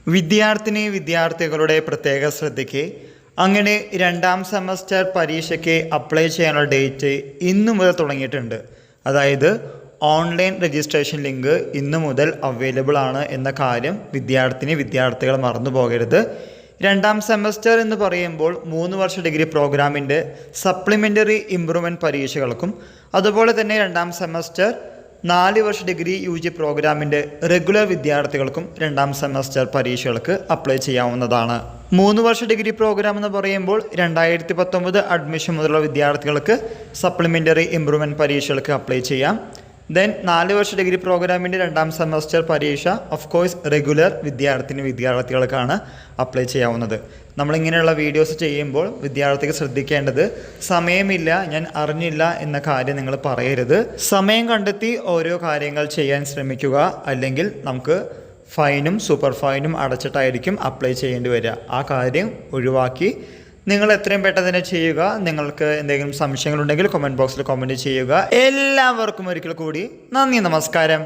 വിദ്യാർത്ഥികളുടെ പ്രത്യേക ശ്രദ്ധയ്ക്ക് അങ്ങനെ രണ്ടാം സെമസ്റ്റർ പരീക്ഷയ്ക്ക് അപ്ലൈ ചെയ്യാനുള്ള ഡേറ്റ് ഇന്നു മുതൽ തുടങ്ങിയിട്ടുണ്ട്. അതായത് ഓൺലൈൻ രജിസ്ട്രേഷൻ ലിങ്ക് ഇന്നു മുതൽ അവൈലബിൾ ആണ് എന്ന കാര്യം വിദ്യാർത്ഥികൾ മറന്നു പോകരുത്. രണ്ടാം സെമസ്റ്റർ എന്ന് പറയുമ്പോൾ 3 വർഷ ഡിഗ്രി പ്രോഗ്രാമിൻ്റെ സപ്ലിമെൻ്ററി ഇംപ്രൂവ്മെൻറ്റ് പരീക്ഷകൾക്കും അതുപോലെ തന്നെ രണ്ടാം സെമസ്റ്റർ 4 വർഷ ഡിഗ്രി UG പ്രോഗ്രാമിൻ്റെ റെഗുലർ വിദ്യാർത്ഥികൾക്കും രണ്ടാം സെമസ്റ്റർ പരീക്ഷകൾക്ക് അപ്ലൈ ചെയ്യാവുന്നതാണ്. 3 വർഷ ഡിഗ്രി പ്രോഗ്രാം എന്ന് പറയുമ്പോൾ 2019 അഡ്മിഷൻ മുതലുള്ള വിദ്യാർത്ഥികൾക്ക് സപ്ലിമെൻ്ററി ഇംപ്രൂവ്മെൻറ്റ് പരീക്ഷകൾക്ക് അപ്ലൈ ചെയ്യാം. ദെൻ 4 വർഷ ഡിഗ്രി പ്രോഗ്രാമിൻ്റെ രണ്ടാം സെമസ്റ്റർ പരീക്ഷ ഓഫ് കോഴ്സ് റെഗുലർ വിദ്യാർത്ഥികൾക്കാണ് അപ്ലൈ ചെയ്യാവുന്നത്. നമ്മളിങ്ങനെയുള്ള വീഡിയോസ് ചെയ്യുമ്പോൾ വിദ്യാർത്ഥികൾ ശ്രദ്ധിക്കേണ്ടത് സമയമില്ല, ഞാൻ അറിഞ്ഞില്ല എന്ന കാര്യം നിങ്ങൾ പറയരുത്. സമയം കണ്ടെത്തി ഓരോ കാര്യങ്ങൾ ചെയ്യാൻ ശ്രമിക്കുക. അല്ലെങ്കിൽ നമുക്ക് ഫൈനും സൂപ്പർ ഫൈനും അടച്ചിട്ടായിരിക്കും അപ്ലൈ ചെയ്യേണ്ടി വരിക. ആ കാര്യം ഒഴിവാക്കി നിങ്ങൾ എത്രയും പെട്ടെന്ന് തന്നെ ചെയ്യുക. നിങ്ങൾക്ക് എന്തെങ്കിലും സംശയങ്ങളുണ്ടെങ്കിൽ കമൻറ്റ് ബോക്സിൽ കമൻറ്റ് ചെയ്യുക. എല്ലാവർക്കും ഒരിക്കൽ കൂടി നന്ദി, നമസ്കാരം.